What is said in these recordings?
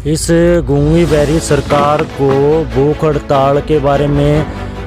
इस गूंगी बहरी सरकार को भूख हड़ताल के बारे में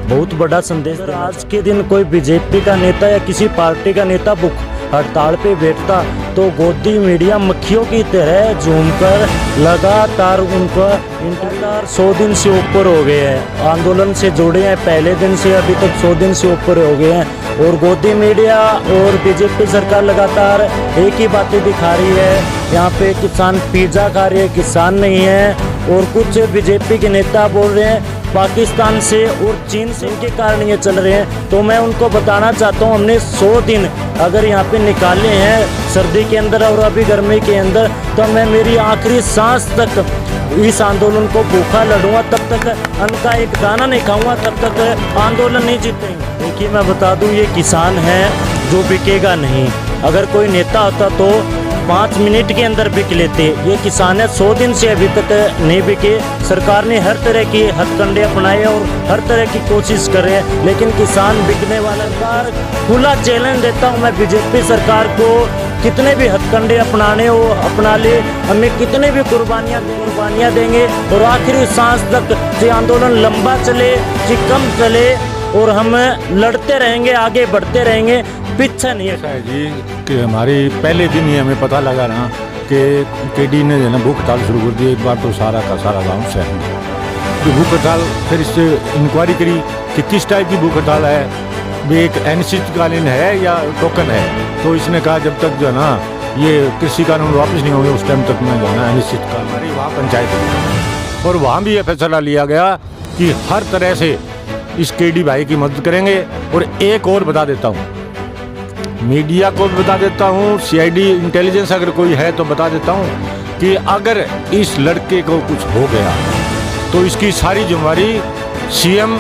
बहुत बड़ा संदेश। आज के दिन कोई बीजेपी का नेता या किसी पार्टी का नेता भूख हड़ताल पे बैठता तो गोदी मीडिया मक्खियों की तरह झूमकर लगातार उनका इंतजार 100 दिन से ऊपर हो गए हैं। आंदोलन से जुड़े हैं पहले दिन से अभी तक 100 दिन से ऊपर हो गए हैं और गोदी मीडिया और बीजेपी सरकार लगातार एक ही बातें दिखा रही है। यहाँ पे किसान पिज्जा खा रहे हैं, किसान नहीं है। और कुछ बीजेपी के नेता बोल रहे हैं पाकिस्तान से और चीन से इनके कारण ये चल रहे हैं। तो मैं उनको बताना चाहता हूँ हमने 100 दिन अगर यहाँ पे निकाले हैं सर्दी के अंदर और अभी गर्मी के अंदर, तो मैं मेरी आखिरी सांस तक इस आंदोलन को भूखा लड़ूंगा। तब तक अन्न का एक दाना नहीं खाऊंगा, तब तक आंदोलन नहीं जीतेंगे। देखिए मैं बता दूं ये किसान है जो बिकेगा नहीं। अगर कोई नेता होता तो 5 मिनट के अंदर बिक लेते। ये किसान है 100 दिन से अभी तक नहीं बिके। सरकार ने हर तरह की हथकंडे अपनाए और हर तरह की कोशिश कर रहे हैं, लेकिन किसान बिकने वाला। सरकार खुला चैलेंज देता हूँ मैं बीजेपी सरकार को, कितने भी हथकंडे अपनाने हो अपना ले, हमें कितने भी कुर्बानियाँ देंगे और आखिरी सांस तक ये आंदोलन लंबा चले कि कम चले और हम लड़ते रहेंगे, आगे बढ़ते रहेंगे, पीछे नहीं है जी। कि हमारी पहले दिन ही हमें पता लगा ना कि केडी ने जो है ना भूख हड़ताल शुरू कर दी। एक बार तो सारा का सारा गाँव सहमत कि भूख हड़ताल। फिर इससे इंक्वायरी करी कि किस टाइप की भूख हड़ताल है, भी एक अनिश्चितकालीन है या टोकन है। तो इसने कहा जब तक जो है ना ये कृषि कानून वापस नहीं होंगे उस टाइम तक मैं जो है ना अनिश्चितकाल। हमारी वहाँ पंचायत हुई और वहाँ भी ये फैसला लिया गया कि हर तरह से इस केडी भाई की मदद करेंगे। और एक और बता देता हूँ, मीडिया को भी बता देता हूँ, सीआईडी इंटेलिजेंस अगर कोई है तो बता देता हूँ कि अगर इस लड़के को कुछ हो गया तो इसकी सारी जिम्मेदारी सीएम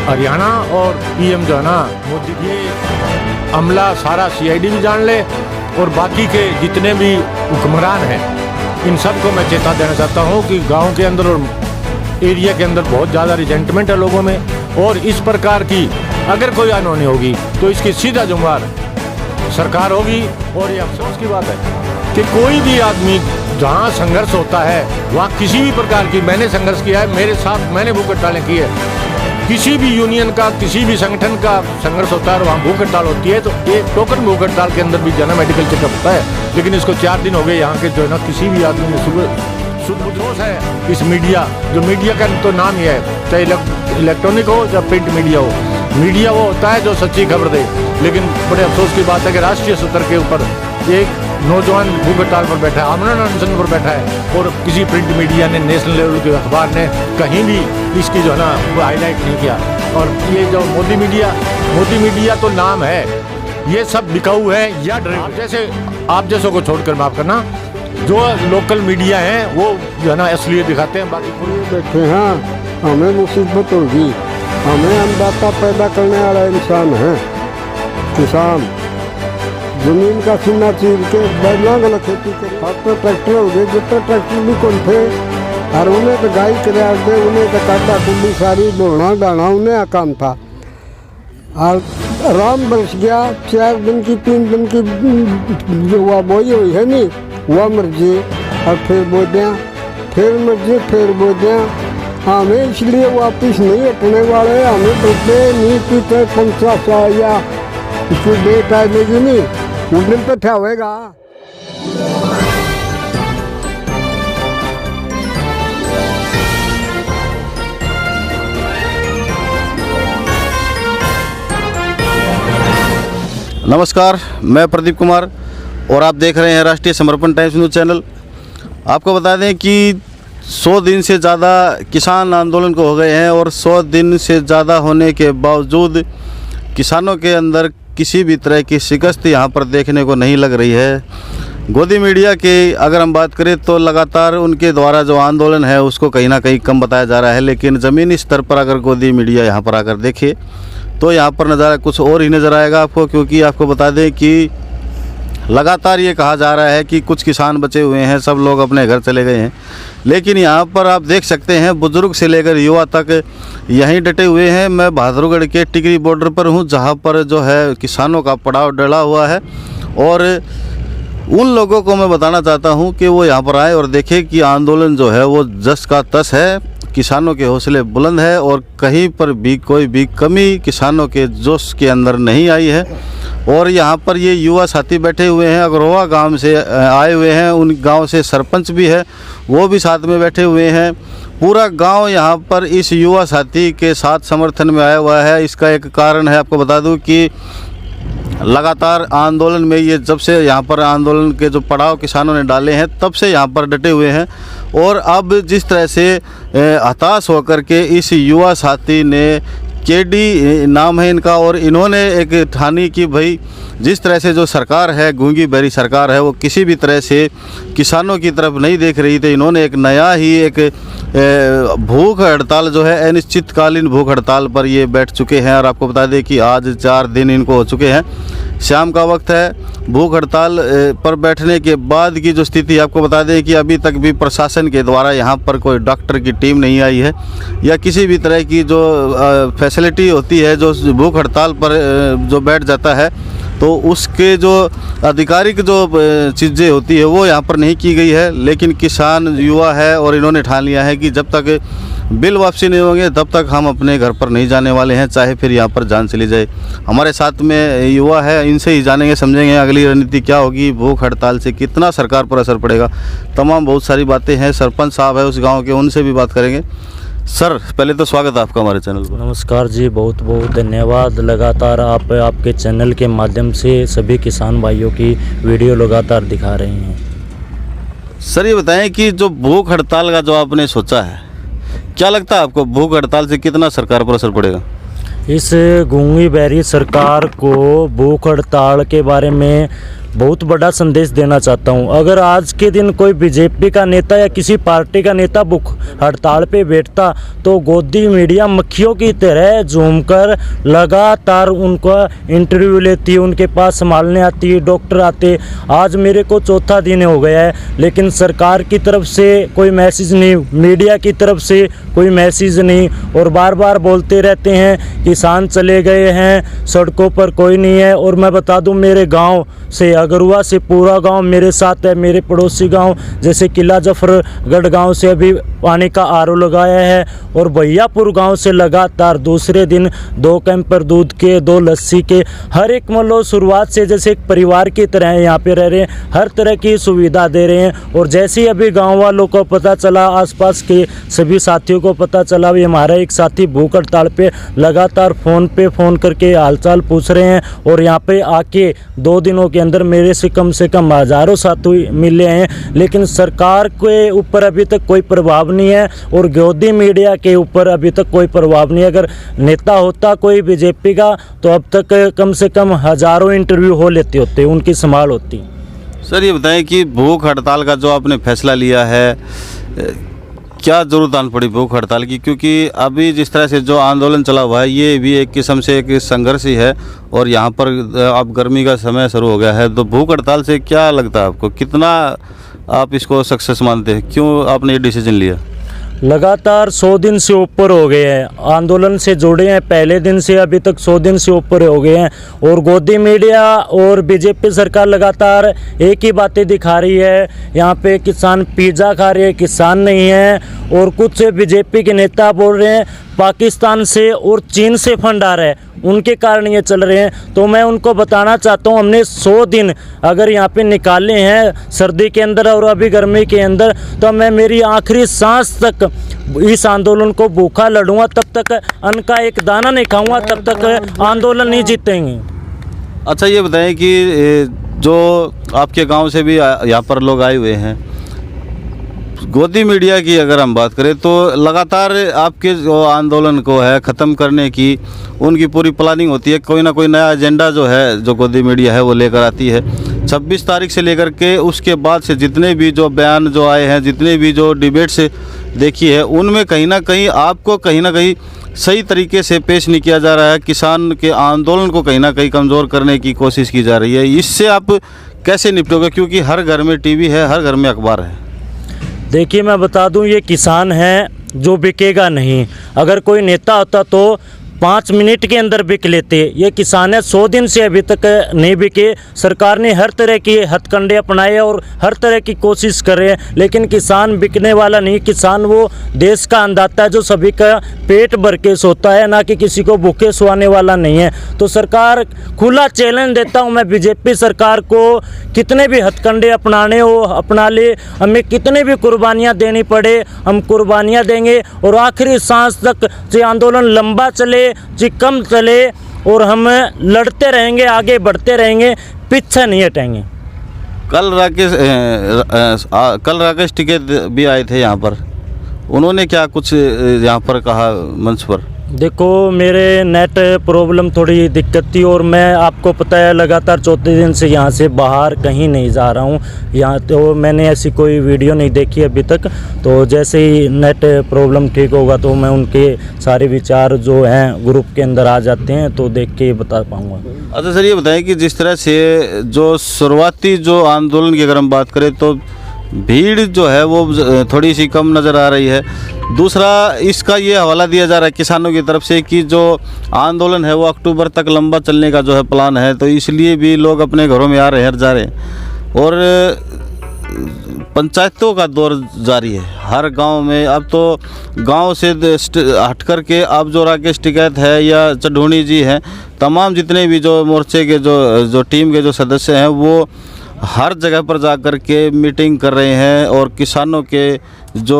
हरियाणा और पीएम जो है ना मोदी। ये अमला सारा सीआईडी भी जान ले और बाकी के जितने भी हुक्मरान हैं इन सबको मैं चेता देना चाहता हूँ कि गाँव के अंदर और एरिया के अंदर बहुत ज़्यादा रिजेंटमेंट है लोगों में। और इस प्रकार की अगर कोई अनहोनी होगी तो इसकी सीधा जिम्मेदार सरकार होगी। और ये अफसोस की बात है कि कोई भी आदमी जहाँ संघर्ष होता है वहाँ किसी भी प्रकार की, मैंने संघर्ष किया है, मेरे साथ मैंने भूख हड़तालें की है, किसी भी यूनियन का किसी भी संगठन का संघर्ष होता है और वहाँ भूख हड़ताल होती है तो एक टोकन भूख हड़ताल के अंदर भी जाना मेडिकल चेकअप होता है। लेकिन इसको 4 दिन हो गए यहाँ के जो है ना किसी भी आदमी ने सुबह है इस मीडिया, जो मीडिया का तो नाम ही है, चाहे इलेक्ट्रॉनिक हो या प्रिंट मीडिया हो, मीडिया वो होता है जो सच्ची खबर दे। लेकिन बड़े अफसोस की बात है कि राष्ट्रीय स्तर के ऊपर एक नौजवान भूख हड़ताल पर बैठा है, आमरण अनशन पर बैठा है और किसी प्रिंट मीडिया ने, नेशनल लेवल के अखबार ने कहीं भी इसकी जो है ना वो हाईलाइट नहीं किया। और ये जो मोदी मीडिया तो नाम है, ये सब बिकाऊ है या ड्राइवर। जैसे आप जैसों को छोड़कर माफ करना, जो लोकल मीडिया है वो जो है ना असलियत दिखाते हैं। बाकी कोई बैठे हैं, हमें मुसीबत होगी, हमें अन्नदाता पैदा करने वाला इंसान है किसान। जमीन का सीना चीर के बैलों गलत खेती करे। अब तो ट्रैक्टर हो गए, जितने ट्रैक्टर भी कौन थे और उन्हें तो गाय किराया दे, उन्हें तो काटा कुंडी सारी बोलना डाना उन्हें काम था। और आराम बरस गया, 4 दिन की 3 दिन की जो हुआ बोई हुई है नहीं वह मर गए और फिर बो दें, फिर मर गए, फिर बो दें। हमें इसलिए वापिस नहीं हटने वाले, हमें डूबे नहीं पीते 50 या इसकी डेट आ जाएगी नहीं उस दिन तो क्या होएगा। नमस्कार, मैं प्रदीप कुमार और आप देख रहे हैं राष्ट्रीय समर्पण टाइम्स न्यूज़ चैनल। आपको बता दें कि 100 दिन से ज़्यादा किसान आंदोलन को हो गए हैं और 100 दिन से ज़्यादा होने के बावजूद किसानों के अंदर किसी भी तरह की शिकस्त यहाँ पर देखने को नहीं लग रही है। गोदी मीडिया की अगर हम बात करें तो लगातार उनके द्वारा जो आंदोलन है उसको कहीं ना कहीं कम बताया जा रहा है, लेकिन ज़मीनी स्तर पर अगर गोदी मीडिया यहाँ पर आकर देखे तो यहाँ पर नज़ारा कुछ और ही नज़र आएगा आपको। क्योंकि आपको बता दें कि लगातार ये कहा जा रहा है कि कुछ किसान बचे हुए हैं, सब लोग अपने घर चले गए हैं, लेकिन यहाँ पर आप देख सकते हैं बुजुर्ग से लेकर युवा तक यहीं डटे हुए हैं। मैं बहादुरगढ़ के टिकरी बॉर्डर पर हूँ, जहाँ पर जो है किसानों का पड़ाव डला हुआ है और उन लोगों को मैं बताना चाहता हूं कि वो यहाँ पर आए और देखें कि आंदोलन जो है वो जस का तस है, किसानों के हौसले बुलंद है और कहीं पर भी कोई भी कमी किसानों के जोश के अंदर नहीं आई है। और यहाँ पर ये युवा साथी बैठे हुए हैं, अग्रोहा गांव से आए हुए हैं, उन गांव से सरपंच भी है, वो भी साथ में बैठे हुए हैं। पूरा गांव यहाँ पर इस युवा साथी के साथ समर्थन में आया हुआ है। इसका एक कारण है, आपको बता दूं कि लगातार आंदोलन में ये जब से यहाँ पर आंदोलन के जो पड़ाव किसानों ने डाले हैं तब से यहाँ पर डटे हुए हैं। और अब जिस तरह से हताश होकर के इस युवा साथी ने, केडी नाम है इनका, और इन्होंने एक ठानी कि भाई जिस तरह से जो सरकार है, गूंगी बहरी सरकार है, वो किसी भी तरह से किसानों की तरफ नहीं देख रही थी। इन्होंने एक नया ही एक भूख हड़ताल जो है, अनिश्चितकालीन भूख हड़ताल पर ये बैठ चुके हैं। और आपको बता दें कि आज 4 दिन इनको हो चुके हैं। शाम का वक्त है। भूख हड़ताल पर बैठने के बाद की जो स्थिति, आपको बता दें कि अभी तक भी प्रशासन के द्वारा यहाँ पर कोई डॉक्टर की टीम नहीं आई है या किसी भी तरह की जो फैसिलिटी होती है, जो भूख हड़ताल पर जो बैठ जाता है तो उसके जो आधिकारिक जो चीज़ें होती है वो यहाँ पर नहीं की गई है। लेकिन किसान युवा है और इन्होंने ठान लिया है कि जब तक बिल वापसी नहीं होंगे तब तक हम अपने घर पर नहीं जाने वाले हैं, चाहे फिर यहाँ पर जान चली जाए। हमारे साथ में युवा है, इनसे ही जानेंगे, समझेंगे अगली रणनीति क्या होगी, भूख हड़ताल से कितना सरकार पर असर पड़ेगा, तमाम बहुत सारी बातें हैं। सरपंच साहब है उस गाँव के, उनसे भी बात करेंगे। सर, पहले तो स्वागत है आपका हमारे चैनल पर। नमस्कार जी, बहुत बहुत धन्यवाद। लगातार आप आपके चैनल के माध्यम से सभी किसान भाइयों की वीडियो लगातार दिखा रहे हैं। सर, ये बताएं कि जो भूख हड़ताल का जो आपने सोचा है, क्या लगता है आपको भूख हड़ताल से कितना सरकार पर असर पड़ेगा? इस गूंगी बहरी सरकार को भूख हड़ताल के बारे में बहुत बड़ा संदेश देना चाहता हूं। अगर आज के दिन कोई बीजेपी का नेता या किसी पार्टी का नेता भूख हड़ताल पे बैठता तो गोदी मीडिया मक्खियों की तरह झूमकर लगातार उनका इंटरव्यू लेती, उनके पास संभालने आती, डॉक्टर आते। आज मेरे को 4था दिन हो गया है, लेकिन सरकार की तरफ से कोई मैसेज नहीं, मीडिया की तरफ से कोई मैसेज नहीं, और बार बार बोलते रहते हैं किसान चले गए हैं, सड़कों पर कोई नहीं है। और मैं बता दूं, मेरे गांव से, अगरुआ से पूरा गांव मेरे साथ है। मेरे पड़ोसी गांव जैसे किला जफरगढ़ गांव से अभी पानी का आरओ लगाया है, और भैयापुर गांव से लगातार दूसरे दिन 2 कैंपर दूध के, 2 लस्सी के, हर एक मतलब शुरुआत से जैसे एक परिवार की तरह यहाँ पे रह रहे हैं, हर तरह की सुविधा दे रहे हैं। और जैसे ही अभी गाँव वालों को पता चला, आसपास के सभी साथियों को पता चला भी हमारा एक साथी भूख हड़ताल पे, लगातार फ़ोन पे फ़ोन करके हालचाल पूछ रहे हैं। और यहाँ पे आके 2 दिनों के अंदर मेरे से कम हज़ारों साथी मिले हैं, लेकिन सरकार के ऊपर अभी तक कोई प्रभाव नहीं है और गोदी मीडिया के ऊपर अभी तक कोई प्रभाव नहीं है। अगर नेता होता कोई बीजेपी का तो अब तक कम से कम हज़ारों इंटरव्यू हो लेते होते, उनकी संभाल होती। सर, ये बताएं कि भूख हड़ताल का जो आपने फैसला लिया है, क्या जरूरत आन पड़ी भूख हड़ताल की? क्योंकि अभी जिस तरह से जो आंदोलन चला हुआ है ये भी एक किस्म से एक संघर्ष ही है, और यहाँ पर अब गर्मी का समय शुरू हो गया है, तो भूख हड़ताल से क्या लगता है आपको, कितना आप इसको सक्सेस मानते हैं? क्यों आपने ये डिसीजन लिया? लगातार 100 दिन से ऊपर हो गए हैं आंदोलन से जुड़े हैं, पहले दिन से अभी तक 100 दिन से ऊपर हो गए हैं। और गोदी मीडिया और बीजेपी सरकार लगातार एक ही बातें दिखा रही है, यहाँ पे किसान पिज़्ज़ा खा रहे हैं, किसान नहीं है। और कुछ बीजेपी के नेता बोल रहे हैं पाकिस्तान से और चीन से फंड आ रहा है, उनके कारण ये चल रहे हैं। तो मैं उनको बताना चाहता हूँ, हमने 100 दिन अगर यहाँ पे निकाले हैं सर्दी के अंदर और अभी गर्मी के अंदर, तो मैं मेरी आखिरी सांस तक इस आंदोलन को भूखा लड़ूंगा, तब तक अन्न का एक दाना नहीं खाऊंगा, तब तक आंदोलन नहीं जीतेंगे। अच्छा, ये बताएं कि जो आपके गांव से भी यहाँ पर लोग आए हुए हैं, गोदी मीडिया की अगर हम बात करें तो लगातार आपके जो आंदोलन को है ख़त्म करने की उनकी पूरी प्लानिंग होती है, कोई ना कोई नया एजेंडा जो है जो गोदी मीडिया है वो लेकर आती है। 26 तारीख से लेकर के उसके बाद से जितने भी जो बयान जो आए हैं, जितने भी जो डिबेट्स देखी है, उनमें कहीं ना कहीं सही तरीके से पेश नहीं किया जा रहा है। किसान के आंदोलन को कहीं ना कहीं कमज़ोर करने की कोशिश की जा रही है। इससे आप कैसे निपटोगे, क्योंकि हर घर में टीवी है, हर घर में अखबार है? देखिए, मैं बता दूं, ये किसान है जो बिकेगा नहीं। अगर कोई नेता होता तो 5 मिनट के अंदर बिक लेते। ये किसान है 100 दिन से अभी तक नहीं बिके। सरकार ने हर तरह की हथकंडे अपनाए और हर तरह की कोशिश करे, लेकिन किसान बिकने वाला नहीं। किसान वो देश का अन्नदाता है जो सभी का पेट भर के सोता है, ना कि किसी को भूखे सुलाने वाला नहीं है। तो सरकार खुला चैलेंज देता हूँ मैं बीजेपी सरकार को, कितने भी हथकंडे अपनाने हो अपना ले, हमें कितने भी कुर्बानियाँ देनी पड़े हम कुर्बानियाँ देंगे और आखिरी सांस तक ये आंदोलन लंबा चले जी कम चले, और हम लड़ते रहेंगे, आगे बढ़ते रहेंगे, पीछे नहीं हटेंगे। कल राकेश टिकैत भी आए थे यहाँ पर, उन्होंने क्या कुछ यहाँ पर कहा मंच पर? देखो, मेरे नेट प्रॉब्लम थोड़ी दिक्कत थी और मैं आपको पता है लगातार 4 दिन से यहाँ से बाहर कहीं नहीं जा रहा हूँ। यहाँ तो मैंने ऐसी कोई वीडियो नहीं देखी अभी तक। तो जैसे ही नेट प्रॉब्लम ठीक होगा तो मैं उनके सारे विचार जो हैं ग्रुप के अंदर आ जाते हैं तो देख के बता पाऊँगा। अच्छा सर, ये बताएं कि जिस तरह से जो शुरुआती जो आंदोलन की अगर हम बात करें तो भीड़ जो है वो थोड़ी सी कम नज़र आ रही है। दूसरा, इसका ये हवाला दिया जा रहा है किसानों की तरफ से कि जो आंदोलन है वो अक्टूबर तक लंबा चलने का जो है प्लान है, तो इसलिए भी लोग अपने घरों में आ रहे हैं, जा रहे हैं। और पंचायतों का दौर जारी है हर गांव में। अब तो गांव से हट कर के अब जो राकेश टिकैत है या चढ़ोनी जी हैं, तमाम जितने भी जो मोर्चे के जो टीम के जो सदस्य हैं वो हर जगह पर जा कर के मीटिंग कर रहे हैं और किसानों के जो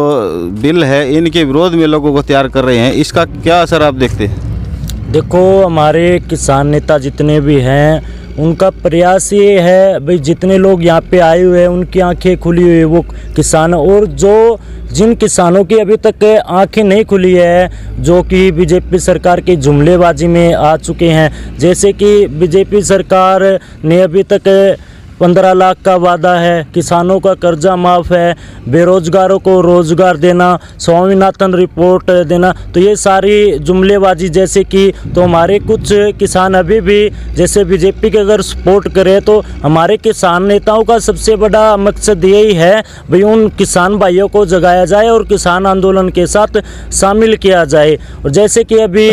बिल है इनके विरोध में लोगों को तैयार कर रहे हैं। इसका क्या असर आप देखते हैं? देखो, हमारे किसान नेता जितने भी हैं उनका प्रयास ये है भाई, जितने लोग यहाँ पे आए हुए हैं उनकी आंखें खुली हुई है वो किसान, और जो जिन किसानों की अभी तक आंखें नहीं खुली है, जो कि बीजेपी सरकार की जुमलेबाजी में आ चुके हैं। जैसे कि बीजेपी सरकार ने अभी तक 15 लाख का वादा है, किसानों का कर्जा माफ़ है, बेरोजगारों को रोज़गार देना, स्वामीनाथन रिपोर्ट देना, तो ये सारी जुमलेबाजी जैसे कि, तो हमारे कुछ किसान अभी भी जैसे बीजेपी के अगर सपोर्ट करें तो हमारे किसान नेताओं का सबसे बड़ा मकसद यही है भाई उन किसान भाइयों को जगाया जाए और किसान आंदोलन के साथ शामिल किया जाए। और जैसे कि अभी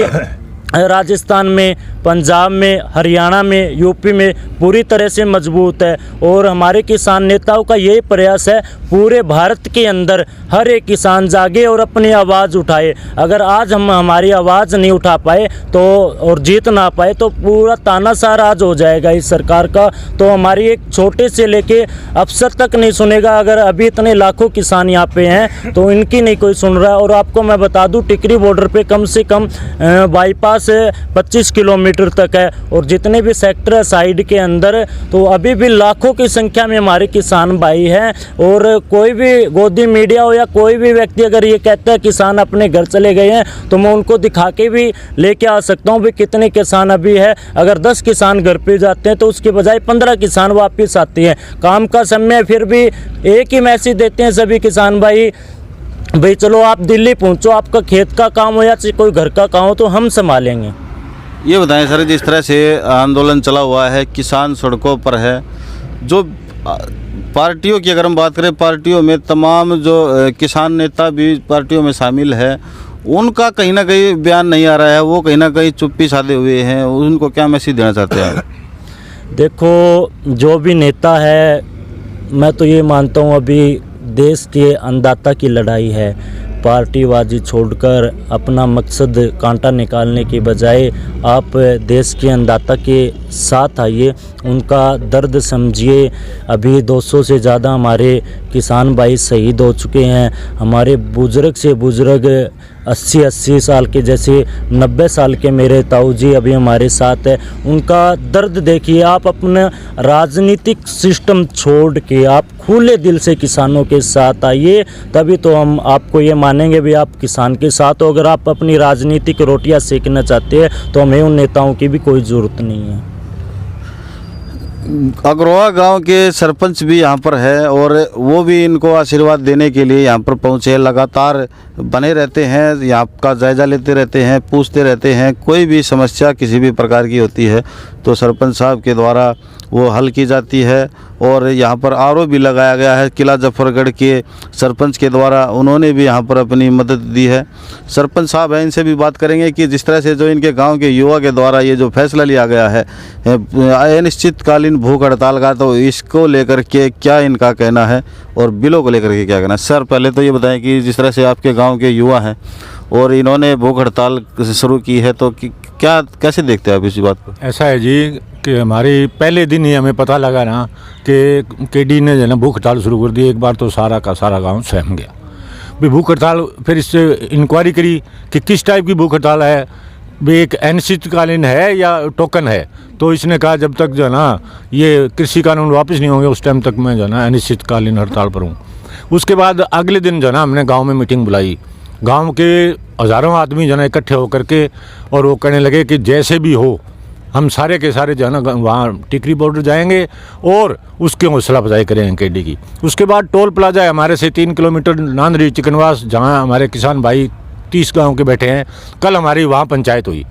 राजस्थान में, पंजाब में, हरियाणा में, यूपी में पूरी तरह से मजबूत है, और हमारे किसान नेताओं का यही प्रयास है पूरे भारत के अंदर हर एक किसान जागे और अपनी आवाज़ उठाए। अगर आज हम हमारी आवाज़ नहीं उठा पाए तो और जीत ना पाए तो पूरा तानाशाह राज हो जाएगा इस सरकार का। तो हमारी एक छोटे से लेके अफसर तक नहीं सुनेगा। अगर अभी इतने लाखों किसान यहाँ पे हैं तो इनकी नहीं कोई सुन रहा। और आपको मैं बता दूँ, टिकरी बॉर्डर पे कम से कम बाईपास 25 किलोमीटर तक है, और जितने भी सेक्टर है साइड के अंदर, तो अभी भी लाखों की संख्या में हमारे किसान भाई हैं। और कोई भी गोदी मीडिया हो या कोई भी व्यक्ति अगर ये कहता है किसान अपने घर चले गए हैं, तो मैं उनको दिखा के भी लेके आ सकता हूँ भी कितने किसान अभी है। अगर 10 किसान घर पे जाते हैं तो उसके बजाय 15 किसान वापस आते हैं। काम का समय फिर भी एक ही मैसेज देते हैं सभी किसान भाई चलो आप दिल्ली पहुंचो, आपका खेत का काम हो या कोई घर का काम हो तो हम संभालेंगे। ये बताएं सर, जिस तरह से आंदोलन चला हुआ है, किसान सड़कों पर है, जो पार्टियों की अगर हम बात करें, पार्टियों में तमाम जो किसान नेता भी पार्टियों में शामिल है, उनका कहीं ना कहीं बयान नहीं आ रहा है, वो कहीं ना कहीं चुप्पी साधे हुए हैं। उनको क्या मैसेज देना चाहते हैं? देखो, जो भी नेता है, मैं तो ये मानता हूँ अभी देश के अन्नदाता की लड़ाई है। पार्टीबाजी छोड़कर अपना मकसद कांटा निकालने के बजाय आप देश के अन्नदाता के साथ आइए, उनका दर्द समझिए। अभी 200 से ज़्यादा हमारे किसान भाई शहीद हो चुके हैं। हमारे बुजुर्ग से बुजुर्ग 80 साल के, जैसे 90 साल के मेरे ताऊ जी अभी हमारे साथ है। उनका दर्द देखिए। आप अपना राजनीतिक सिस्टम छोड़ के आप खुले दिल से किसानों के साथ आइए, तभी तो हम आपको ये मानेंगे भी आप किसान के साथ हो। अगर आप अपनी राजनीतिक रोटियां सेकना चाहते हैं तो हमें उन नेताओं की भी कोई ज़रूरत नहीं है। अग्रोहा गांव के सरपंच भी यहाँ पर है और वो भी इनको आशीर्वाद देने के लिए यहाँ पर पहुँचे, लगातार बने रहते हैं, यहाँ का जायज़ा लेते रहते हैं, पूछते रहते हैं। कोई भी समस्या किसी भी प्रकार की होती है तो सरपंच साहब के द्वारा वो हल की जाती है। और यहाँ पर आरओ भी लगाया गया है किला जफरगढ़ के सरपंच के द्वारा, उन्होंने भी यहाँ पर अपनी मदद दी है। सरपंच साहब हैं, इनसे भी बात करेंगे कि जिस तरह से जो इनके गांव के युवा के द्वारा ये जो फैसला लिया गया है अनिश्चितकालीन भूख हड़ताल का, तो इसको लेकर के क्या इनका कहना है और बिलों को लेकर के क्या कहना है। सर पहले तो ये बताएं कि जिस तरह से आपके गाँव के युवा हैं और इन्होंने भूख हड़ताल शुरू की है, तो क्या कैसे देखते हैं आप इसी बात को? ऐसा है जी कि हमारी पहले दिन ही हमें पता लगा ना कि केडी ने जो है ना भूख हड़ताल शुरू कर दी, एक बार तो सारा का सारा गांव सहम गया भी भूख हड़ताल। फिर इससे इंक्वायरी करी कि किस टाइप की भूख हड़ताल है, भी एक अनिश्चितकालीन है या टोकन है। तो इसने कहा जब तक जो है ना ये कृषि कानून वापस नहीं होंगे उस टाइम तक मैं जो है ना अनिश्चितकालीन हड़ताल पर हूँ। उसके बाद अगले दिन जो है ना हमने गाँव में मीटिंग बुलाई, गांव के हज़ारों आदमी जो है इकट्ठे होकर के, और वो कहने लगे कि जैसे भी हो हम सारे के सारे जो है ना वहाँ टिकरी बॉर्डर जाएंगे और उसकी हौसला अफजाई करेंगे केडी की। उसके बाद टोल प्लाजा है हमारे से 3 किलोमीटर नांदरी चिकनवास, जहाँ हमारे किसान भाई 30 गाँव के बैठे हैं। कल हमारी वहाँ पंचायत हुई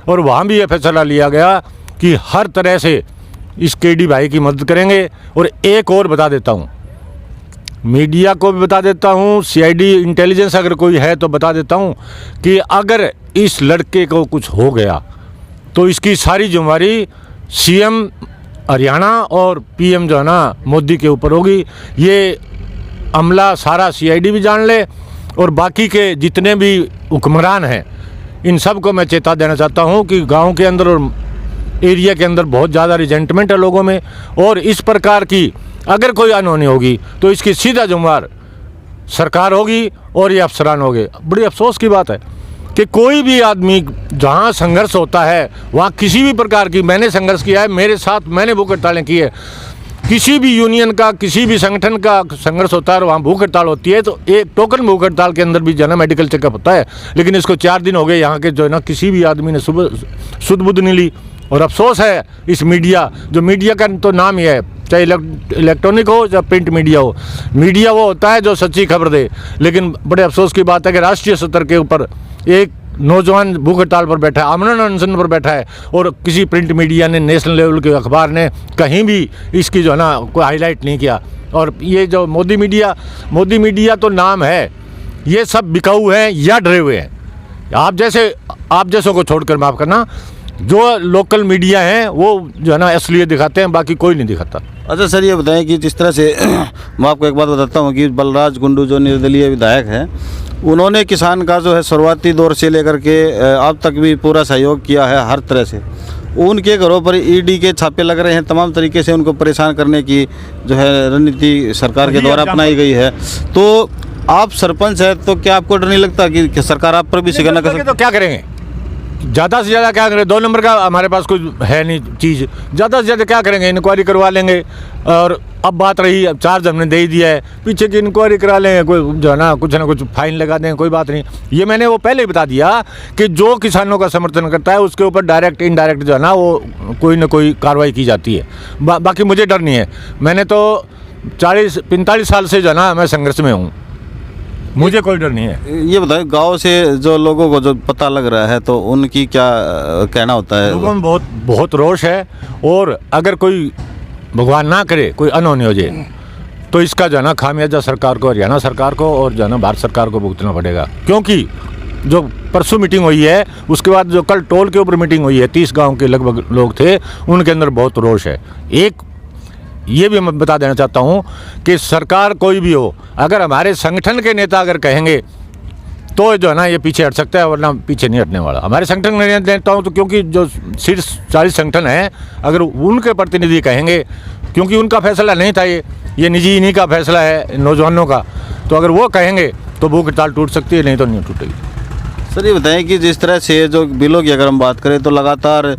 और वहाँ भी ये फैसला लिया गया कि हर तरह से इस केडी भाई की मदद करेंगे। और एक और बता देता हूँ, मीडिया को भी बता देता हूँ, सीआईडी इंटेलिजेंस अगर कोई है तो बता देता हूँ कि अगर इस लड़के को कुछ हो गया तो इसकी सारी जिम्मेदारी सीएम हरियाणा और पीएम जो है ना मोदी के ऊपर होगी। ये अमला सारा सीआईडी भी जान ले और बाकी के जितने भी हुक्मरान हैं इन सब को मैं चेता देना चाहता हूँ कि गाँव के अंदर और एरिया के अंदर बहुत ज़्यादा रिजेंटमेंट है लोगों में, और इस प्रकार की अगर कोई अनहोनी होगी तो इसकी सीधा जिम्मेदार सरकार होगी और ये अफसरान होंगे। बड़ी अफसोस की बात है कि कोई भी आदमी जहाँ संघर्ष होता है वहाँ किसी भी प्रकार की, मैंने संघर्ष किया है, मेरे साथ मैंने भूख हड़तालें की है, किसी भी यूनियन का किसी भी संगठन का संघर्ष होता है और वहाँ भूख हड़ताल होती है तो एक टोकन भूख हड़ताल के अंदर भी जो है ना मेडिकल चेकअप होता है। लेकिन इसको 4 दिन हो गए यहाँ के जो है ना किसी भी आदमी ने सुबह सुध बुध नहीं ली। और अफसोस है इस मीडिया, जो मीडिया का तो नाम ही है, चाहे इलेक्ट्रॉनिक हो या प्रिंट मीडिया हो, मीडिया वो होता है जो सच्ची खबर दे। लेकिन बड़े अफसोस की बात है कि राष्ट्रीय स्तर के ऊपर एक नौजवान भूख हड़ताल पर बैठा है, आमरण अनशन पर बैठा है, और किसी प्रिंट मीडिया ने, नेशनल लेवल के अखबार ने कहीं भी इसकी जो है ना कोई हाईलाइट नहीं किया। और ये जो मोदी मीडिया तो नाम है, ये सब बिकाऊ हैं या डरे हुए हैं। आप जैसों को छोड़कर, माफ़ करना, जो लोकल मीडिया हैं वो जो है ना असलियत दिखाते हैं, बाकी कोई नहीं दिखाता। अच्छा सर, ये बताएं कि जिस तरह से मैं आपको एक बात बताता हूँ कि बलराज कुंडू जो निर्दलीय विधायक हैं, उन्होंने किसान का जो है शुरुआती दौर से लेकर के अब तक भी पूरा सहयोग किया है हर तरह से। उनके घरों पर ईडी के छापे लग रहे हैं, तमाम तरीके से उनको परेशान करने की जो है रणनीति सरकार के द्वारा अपनाई गई है। तो आप सरपंच है तो क्या आपको डर नहीं लगता कि सरकार आप पर भी शिकना कर सकती? तो क्या करेंगे, ज़्यादा से ज़्यादा क्या करें, 2 नंबर का हमारे पास कुछ है नहीं चीज़, ज़्यादा से ज़्यादा क्या करेंगे, इंक्वायरी करवा लेंगे। और अब बात रही, अब चार्ज हमने दे ही दिया है, पीछे की इंक्वायरी करा लेंगे, कोई जो है ना कुछ फाइन लगा देंगे, कोई बात नहीं। ये मैंने वो पहले ही बता दिया कि जो किसानों का समर्थन करता है उसके ऊपर डायरेक्ट इनडायरेक्ट जो है ना वो कोई ना कोई कार्रवाई की जाती है। बाकी मुझे डर नहीं है, मैंने तो 40-45 साल से जो है ना मैं संघर्ष में हूँ, मुझे कोई डर नहीं है। ये बताओ, गांव से जो लोगों को जो पता लग रहा है तो उनकी क्या कहना होता है? लोगों में बहुत रोष है, और अगर कोई भगवान ना करे कोई अनहोनी हो जाए तो इसका जो है ना खामियाजा सरकार को, हरियाणा सरकार को और जो है ना भारत सरकार को भुगतना पड़ेगा। क्योंकि जो परसों मीटिंग हुई है, उसके बाद जो कल टोल के ऊपर मीटिंग हुई है, 30 गाँव के लगभग लोग थे, उनके अंदर बहुत रोष है। एक ये भी मैं बता देना चाहता हूँ कि सरकार कोई भी हो, अगर हमारे संगठन के नेता अगर कहेंगे तो जो है ना ये पीछे हट सकता है, वरना पीछे नहीं हटने वाला। हमारे संगठन के नेता हूँ तो क्योंकि जो शीर्ष 40 संगठन हैं, अगर उनके प्रतिनिधि कहेंगे, क्योंकि उनका फैसला नहीं था, ये निजी इन्हीं का फैसला है नौजवानों का, तो अगर वो कहेंगे तो भूख हड़ताल टूट सकती है, नहीं तो नहीं टूटेगी। सर ये बताएं कि जिस तरह से जो बिलों की अगर हम बात करें तो लगातार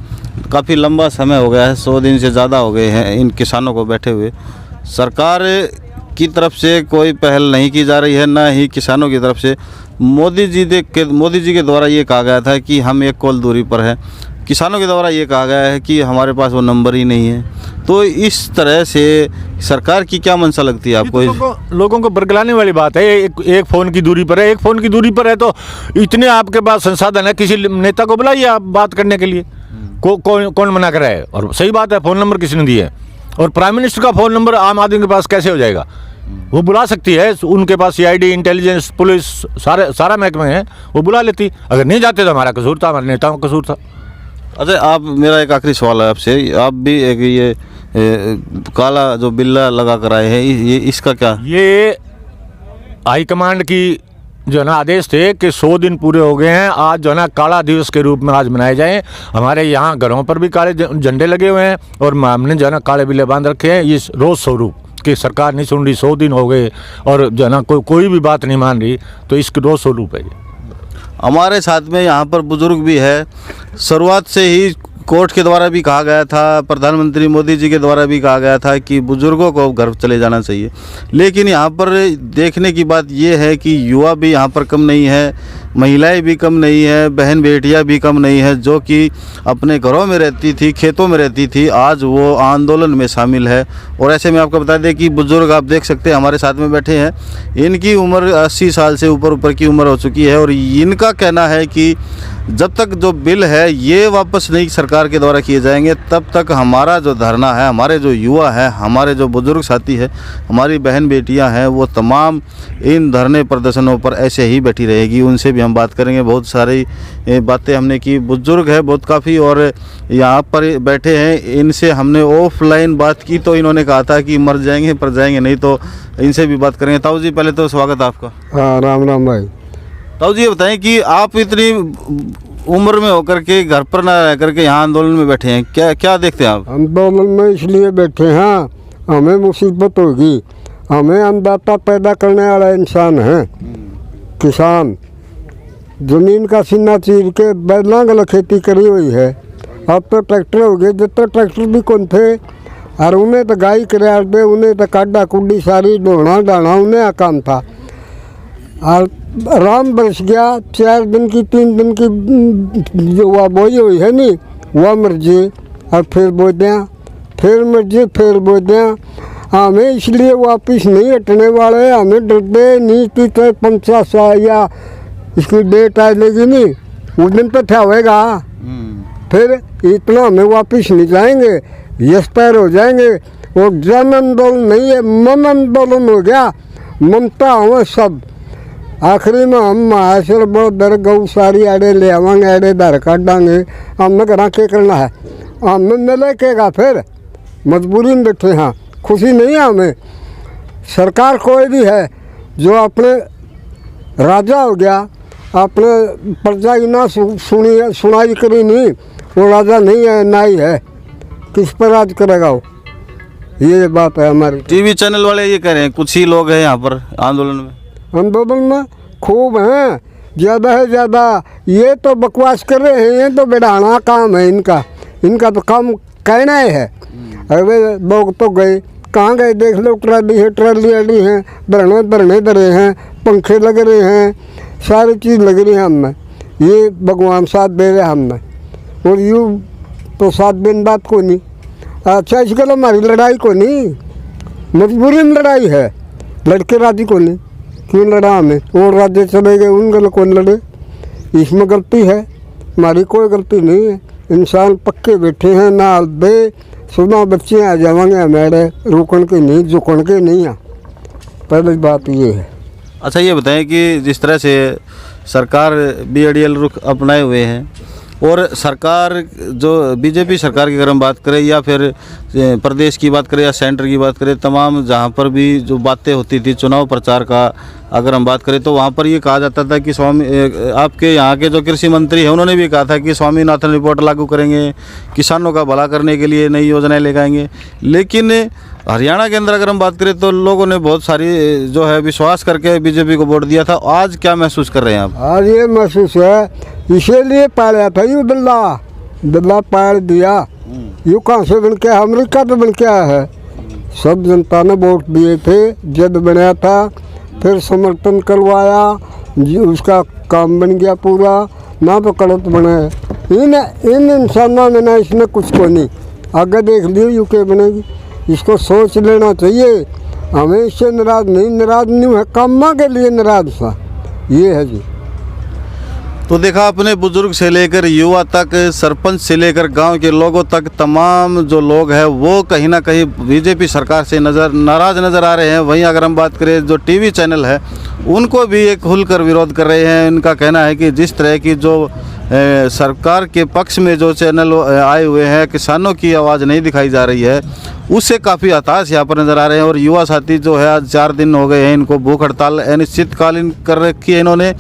काफ़ी लंबा समय हो गया है, 100 दिन से ज़्यादा हो गए हैं इन किसानों को बैठे हुए। सरकार की तरफ से कोई पहल नहीं की जा रही है, ना ही किसानों की तरफ से। मोदी जी के द्वारा ये कहा गया था कि हम 1 कॉल दूरी पर हैं, किसानों के द्वारा ये कहा गया है कि हमारे पास वो नंबर ही नहीं है। तो इस तरह से सरकार की क्या मंशा लगती है आपको? लोगों को बरगलाने वाली बात है। एक फ़ोन की दूरी पर है, एक फ़ोन की दूरी पर है तो इतने आपके पास संसाधन है, किसी नेता को बुलाइए आप बात करने के लिए। कौन मना कर रहा है? और सही बात है, फ़ोन नंबर किसने दिया है? और प्राइम मिनिस्टर का फ़ोन नंबर आम आदमी के पास कैसे हो जाएगा? वो बुला सकती है, उनके पास सीआईडी, इंटेलिजेंस, पुलिस, सारा महकमे है, वो बुला लेती। अगर नहीं जाते तो हमारा कसूर था, हमारे नेताओं का कसूर था। अच्छा, आप, मेरा एक आखिरी सवाल है आपसे, आप भी एक ये काला जो बिल्ला लगा कर आए हैं, ये इसका क्या? ये हाईकमांड की जो है ना आदेश थे कि 100 दिन पूरे हो गए हैं, आज जो है ना काला दिवस के रूप में आज मनाए जाएं। हमारे यहाँ घरों पर भी काले झंडे लगे हुए हैं और हमने जो है ना काले बिल्ले बांध रखे हैं। ये रोज़ स्वरूप कि सरकार नहीं सुन रही, 100 दिन हो गए और जो है ना कोई भी बात नहीं मान रही, तो इसके रोज़ स्वरूप है ये। हमारे साथ में यहाँ पर बुजुर्ग भी है। शुरुआत से ही कोर्ट के द्वारा भी कहा गया था, प्रधानमंत्री मोदी जी के द्वारा भी कहा गया था कि बुजुर्गों को घर चले जाना चाहिए, लेकिन यहाँ पर देखने की बात ये है कि युवा भी यहाँ पर कम नहीं है, महिलाएं भी कम नहीं है, बहन बेटियाँ भी कम नहीं है, जो कि अपने घरों में रहती थी, खेतों में रहती थी, आज वो आंदोलन में शामिल है। और ऐसे में आपको बता दें कि बुजुर्ग आप देख सकते हैं हमारे साथ में बैठे हैं, इनकी उम्र 80 साल से ऊपर की उम्र हो चुकी है और इनका कहना है कि जब तक जो बिल है ये वापस नहीं सरकार के द्वारा किए जाएंगे, तब तक हमारा जो धरना है, हमारे जो युवा है, हमारे जो बुजुर्ग साथी है, हमारी बहन बेटियां हैं, वो तमाम इन धरने प्रदर्शनों पर ऐसे ही बैठी रहेगी। उनसे भी हम बात करेंगे। बहुत सारी बातें हमने की, बुजुर्ग है बहुत काफ़ी और यहाँ पर बैठे हैं। इनसे हमने ऑफलाइन बात की तो इन्होंने कहा था कि मर जाएंगे पर जाएंगे नहीं, तो इनसे भी बात करेंगे। ताऊ जी, पहले तो स्वागत है आपका। हाँ, राम राम भाई। ताऊ जी, ये बताएं कि आप इतनी उम्र में होकर के घर पर ना रह करके यहाँ आंदोलन में बैठे हैं, क्या देखते हैं आप? आंदोलन में इसलिए बैठे हैं, हमें मुसीबत होगी, हमें अन्नदाता पैदा करने वाला इंसान है, किसान ज़मीन का सीना चीर के बैलों गल खेती करी हुई है। अब तो ट्रैक्टर हो गए, जब तो ट्रैक्टर भी कौन थे, और उन्हें तो गाय करार दे, उन्हें तो काटा कुड्डी सारी ढोना डाना उन्हें काम था। और आराम बरस गया, 4 दिन की 3 दिन की जो वह बोई हुई है नी, वह मर जाए और फिर बो दें, फिर मर जाए, फिर बो दें। हमें इसलिए वापिस नहीं हटने वाले, हमें डरते नहीं कि तो 50 या इसकी डेट आ लेगी नहीं, उस दिन तो ठहरेगा, फिर इतना हमें वापिस नहीं जाएंगे, एक्सपायर हो जाएंगे। वो जन आंदोलन नहीं है, मन आंदोलन हो गया, ममता हमें सब। आखिरी में हम महाशर बहुत दर गऊ सारी आड़े ले आवांगे, आड़े दर काट डांगे, हमने करा के करना है, हमें मिले केगा, फिर मजबूरी में बैठे। हाँ, खुशी नहीं है हमें। सरकार कोई भी है जो अपने राजा हो गया, अपने प्रजा की ना सुनाई करी नहीं, वो राजा नहीं है, ना ही है, किस पर राज करेगा वो? ये बात है हमारी। टीवी चैनल वाले ये कह रहे हैं, कुछ ही लोग हैं यहाँ पर आंदोलन में। आंदोलन में खूब हैं, ज़्यादा है ज़्यादा। ये तो बकवास कर रहे हैं, ये तो बढ़ाना काम है इनका तो काम कहना है। अरे लोग तो गए, कहाँ गए देख लो, ट्राली आली हैं, धरने धरे हैं, पंखे लग रहे हैं, सारी चीज़ लग रही है हमें। ये भगवान साथ दे रहे हमने, और यूँ तो 7 दिन बाद को नहीं। अच्छा, इसके लिए हमारी लड़ाई को नहीं, मजबूरी में लड़ाई है, लड़के राजी को नहीं। क्यों लड़ा हमें? और राज्य चले गए, उन गल कौन लड़े? इसमें गलती है, हमारी कोई गलती नहीं है। इंसान पक्के बैठे हैं, ना दे सुबह बच्चे आ जाएंगे, हमारे रुकन के नहीं, झुकन के नहीं है। पहली बात ये है। अच्छा, ये बताएं कि जिस तरह से सरकार BADL रुख अपनाए हुए हैं और सरकार जो बीजेपी सरकार की अगर हम बात करें या फिर प्रदेश की बात करें या सेंटर की बात करें, तमाम जहाँ पर भी जो बातें होती थी चुनाव प्रचार का अगर हम बात करें, तो वहाँ पर ये कहा जाता था कि आपके यहाँ के जो कृषि मंत्री हैं उन्होंने भी कहा था कि स्वामीनाथन रिपोर्ट लागू करेंगे, किसानों का भला करने के लिए नई योजनाएं लेकर आएंगे। लेकिन हरियाणा के अंदर अगर हम बात करें तो लोगों ने बहुत सारी जो है विश्वास करके बीजेपी को वोट दिया था। आज क्या महसूस कर रहे हैं आप? आज ये महसूस है, इसीलिए पाया था यू दल्ला पाल दिया। यू कहाँ से बन के, अमेरिका तो बन के आया है। सब जनता ने वोट दिए थे, जद बनाया था, फिर समर्थन करवाया, उसका काम बन गया पूरा, ना तो कड़त बनाया। इन इंसानों में ना इसमें कुछ को नहीं। आगे देख लियो यूके बनेगी, इसको सोच लेना चाहिए। हमें इससे नाराज नहीं है, कामा के लिए नाराज था, ये है जी। तो देखा अपने बुजुर्ग से लेकर युवा तक, सरपंच से लेकर गांव के लोगों तक, तमाम जो लोग हैं वो कहीं ना कहीं बीजेपी सरकार से नाराज़ नज़र आ रहे हैं। वहीं अगर हम बात करें जो टीवी चैनल है उनको भी एक खुलकर विरोध कर रहे हैं। इनका कहना है कि जिस तरह की जो सरकार के पक्ष में जो चैनल आए हुए हैं, किसानों की आवाज़ नहीं दिखाई जा रही है, उससे काफ़ी हताश यहाँ पर नज़र आ रहे हैं। और युवा साथी जो है आज 4 दिन हो गए हैं इनको भूख हड़ताल अनिश्चितकालीन कर रखी है इन्होंने।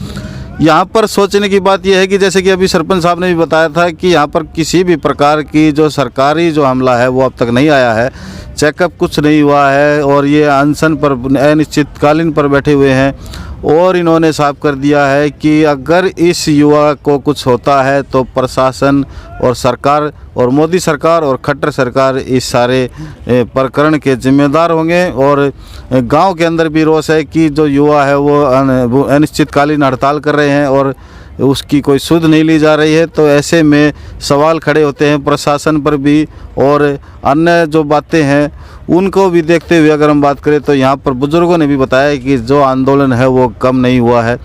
यहाँ पर सोचने की बात यह है कि जैसे कि अभी सरपंच साहब ने भी बताया था कि यहाँ पर किसी भी प्रकार की जो सरकारी जो हमला है वो अब तक नहीं आया है, चेकअप कुछ नहीं हुआ है और ये अनशन पर अनिश्चितकालीन पर बैठे हुए हैं। और इन्होंने साफ कर दिया है कि अगर इस युवा को कुछ होता है तो प्रशासन और सरकार और मोदी सरकार और खट्टर सरकार इस सारे प्रकरण के जिम्मेदार होंगे। और गांव के अंदर भी रोष है कि जो युवा है वो अनिश्चितकालीन हड़ताल कर रहे हैं और उसकी कोई सुध नहीं ली जा रही है। तो ऐसे में सवाल खड़े होते हैं प्रशासन पर भी और अन्य जो बातें हैं उनको भी देखते हुए अगर हम बात करें तो यहाँ पर बुजुर्गों ने भी बताया कि जो आंदोलन है वो कम नहीं हुआ है।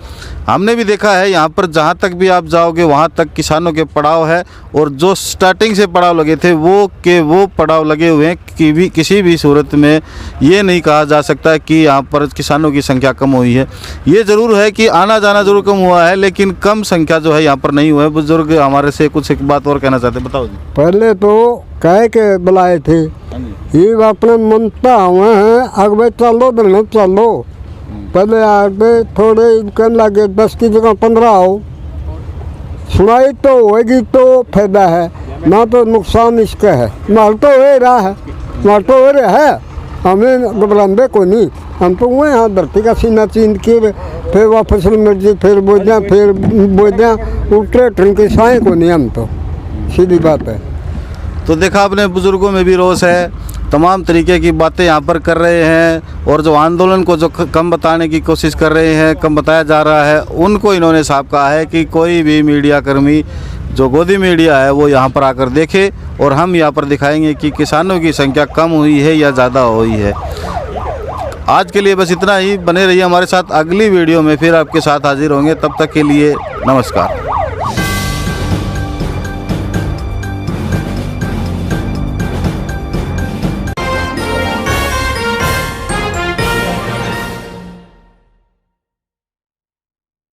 हमने भी देखा है यहाँ पर जहाँ तक भी आप जाओगे वहाँ तक किसानों के पड़ाव है और जो स्टार्टिंग से पड़ाव लगे थे वो पड़ाव लगे हुए हैं कि भी किसी भी सूरत में ये नहीं कहा जा सकता कि यहाँ पर किसानों की संख्या कम हुई है। ये ज़रूर है कि आना जाना ज़रूर कम हुआ है लेकिन कम संख्या जो है यहाँ पर नहीं हुआ है। बुजुर्ग हमारे से कुछ एक बात और कहना चाहते हैं, बताओ जी। पहले तो कह के बुलाए थे, ये अपने मनता हुए हैं अगवे चलो बनो चलो, पहले आगे थोड़े कहने लगे 10 की जगह 15 आओ। सुनाई तो होगी तो फायदा है, ना तो नुकसान इसका है। माल तो हो रहा है, माल तो हो रहा है, हमें घबराते को नहीं। हम तो हुए यहाँ धरती का सीना चीन के फिर वापस मर्जी फिर बोझा उल्टे ट्रेन के साए को नहीं। हम तो सीधी बात है। तो देखा आपने बुजुर्गों में भी रोष है, तमाम तरीके की बातें यहाँ पर कर रहे हैं और जो आंदोलन को जो कम बताने की कोशिश कर रहे हैं, कम बताया जा रहा है, उनको इन्होंने साफ कहा है कि कोई भी मीडिया कर्मी जो गोदी मीडिया है वो यहाँ पर आकर देखे और हम यहाँ पर दिखाएंगे कि किसानों की संख्या कम हुई है या ज़्यादा हुई है। आज के लिए बस इतना ही। बने रहिए हमारे साथ, अगली वीडियो में फिर आपके साथ हाजिर होंगे। तब तक के लिए नमस्कार।